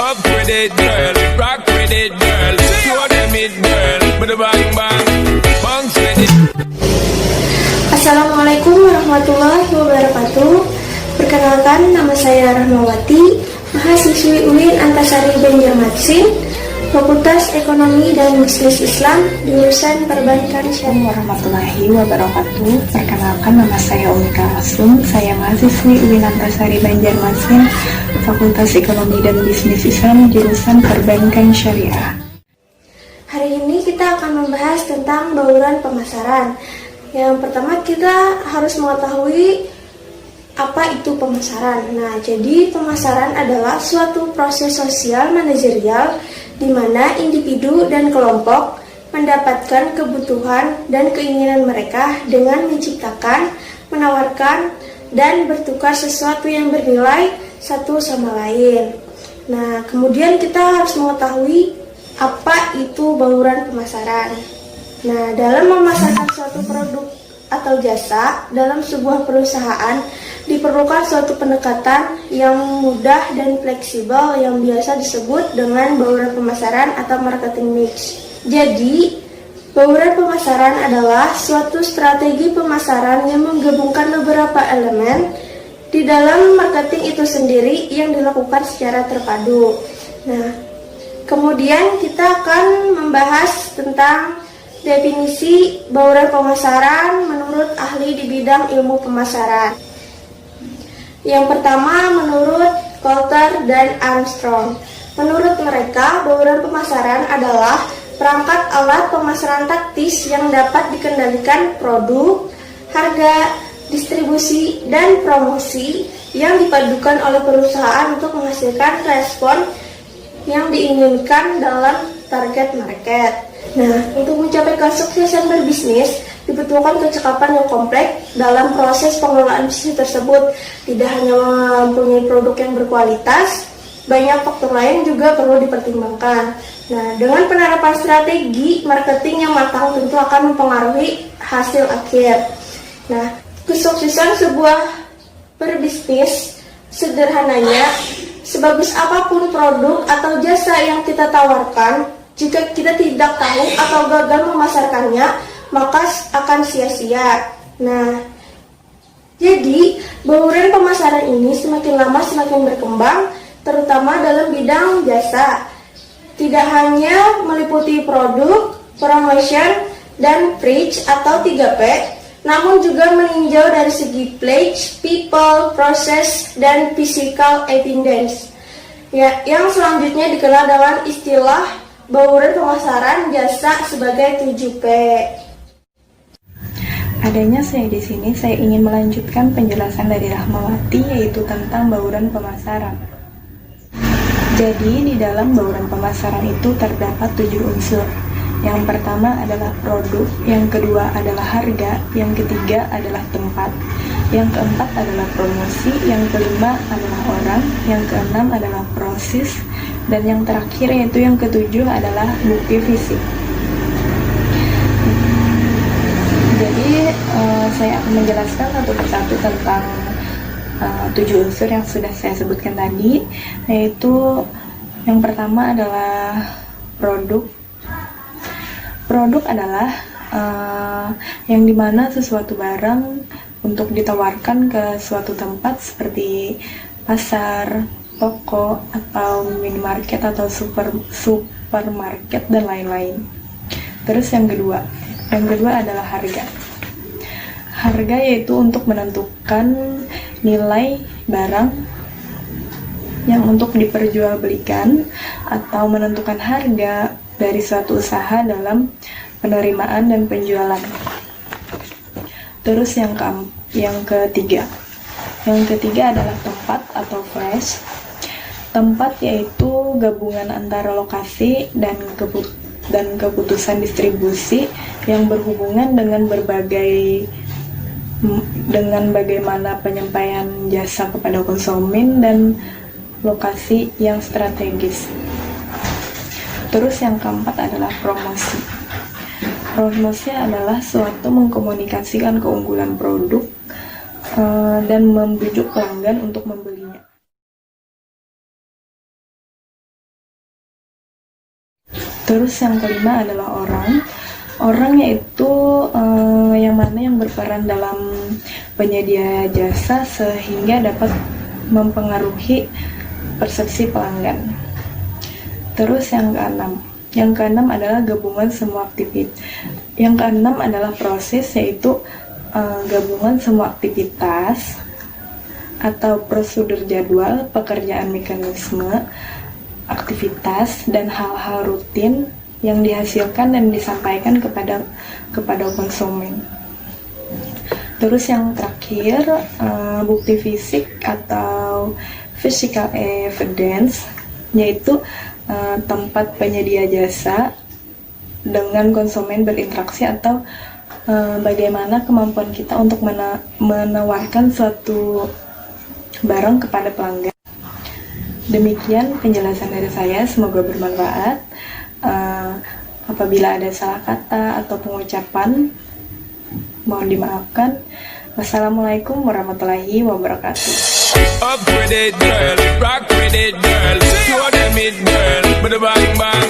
Up with it, girl. Rock with it, girl. Show them it, girl. With the bang bang. Bounce with it. Assalamualaikum warahmatullahi wabarakatuh. Perkenalkan, nama saya Rahmawati, mahasiswi UIN Antasari Banjarmasin, Fakultas Ekonomi dan Bisnis Islam, jurusan Perbankan Syariah. Warahmatullahi wabarakatuh. Perkenalkan, nama saya Umi Kalasum. Saya mahasiswi UIN Antasari Banjarmasin, Fakultas Ekonomi dan Bisnis Islam, jurusan Perbankan Syariah. Hari ini kita akan membahas tentang bauran pemasaran. Yang pertama, kita harus mengetahui apa itu pemasaran. Nah, jadi pemasaran adalah suatu proses sosial manajerial di mana individu dan kelompok mendapatkan kebutuhan dan keinginan mereka dengan menciptakan, menawarkan, dan bertukar sesuatu yang bernilai satu sama lain. Nah, kemudian kita harus mengetahui apa itu bauran pemasaran. Nah, dalam memasarkan suatu produk atau jasa dalam sebuah perusahaan diperlukan suatu pendekatan yang mudah dan fleksibel yang biasa disebut dengan bauran pemasaran atau marketing mix. Jadi, bauran pemasaran adalah suatu strategi pemasaran yang menggabungkan beberapa elemen di dalam marketing itu sendiri yang dilakukan secara terpadu. Nah, kemudian kita akan membahas tentang definisi bauran pemasaran menurut ahli di bidang ilmu pemasaran. Yang pertama, menurut Coulter dan Armstrong. Menurut mereka, bauran pemasaran adalah perangkat alat pemasaran taktis yang dapat dikendalikan produk, harga, distribusi, dan promosi yang dipadukan oleh perusahaan untuk menghasilkan respon yang diinginkan dalam target market. Nah, untuk mencapai kesuksesan berbisnis, dibutuhkan kecakapan yang kompleks dalam proses pengelolaan bisnis tersebut. Tidak hanya mempunyai produk yang berkualitas, banyak faktor lain juga perlu dipertimbangkan. Nah, dengan penerapan strategi marketing yang matang tentu akan mempengaruhi hasil akhir. Nah, kesuksesan sebuah berbisnis sederhananya, sebagus apapun produk atau jasa yang kita tawarkan, jika kita tidak tahu atau gagal memasarkannya, maka akan sia-sia. Nah, jadi bauran pemasaran ini semakin lama semakin berkembang, terutama dalam bidang jasa. Tidak hanya meliputi produk, promotion, dan preach atau 3P, namun juga meninjau dari segi place, people, process, dan physical evidence. Ya, yang selanjutnya dikenal dengan istilah bauran pemasaran jasa sebagai 7P. Adanya saya di sini, saya ingin melanjutkan penjelasan dari Rahmawati, yaitu tentang bauran pemasaran. Jadi, di dalam bauran pemasaran itu terdapat 7 unsur. Yang pertama adalah produk, yang kedua adalah harga, yang ketiga adalah tempat, yang keempat adalah promosi, yang kelima adalah orang, yang keenam adalah proses, dan yang terakhir yaitu yang ketujuh adalah bukti fisik. Jadi saya akan menjelaskan satu persatu tentang 7 unsur yang sudah saya sebutkan tadi, yaitu yang pertama adalah produk. Produk adalah yang dimana sesuatu barang untuk ditawarkan ke suatu tempat seperti pasar, toko, atau minimarket atau supermarket dan lain-lain. Terus yang kedua adalah harga. Harga yaitu untuk menentukan nilai barang yang untuk diperjualbelikan atau menentukan harga dari suatu usaha dalam penerimaan dan penjualan. Terus yang ketiga adalah tempat atau place. Tempat yaitu gabungan antara lokasi dan keputusan distribusi yang berhubungan dengan bagaimana penyampaian jasa kepada konsumen dan lokasi yang strategis. Terus yang keempat adalah promosi. Promosi adalah suatu mengkomunikasikan keunggulan produk dan membujuk pelanggan untuk membelinya. Terus yang kelima adalah orang. Orang yaitu yang mana yang berperan dalam penyedia jasa sehingga dapat mempengaruhi persepsi pelanggan. Terus yang keenam. Yang keenam adalah gabungan semua aktivitas. Yang keenam adalah proses, yaitu gabungan semua aktivitas atau prosedur jadwal, pekerjaan, mekanisme, aktivitas, dan hal-hal rutin yang dihasilkan dan disampaikan kepada konsumen. Terus yang terakhir, bukti fisik atau physical evidence, yaitu tempat penyedia jasa dengan konsumen berinteraksi atau bagaimana kemampuan kita untuk menawarkan suatu barang kepada pelanggan. Demikian penjelasan dari saya, semoga bermanfaat. Apabila ada salah kata atau pengucapan, mohon dimaafkan. Wassalamualaikum warahmatullahi wabarakatuh. Up with it, girl. Rock with it, girl. Show them it, girl. With the bang bang.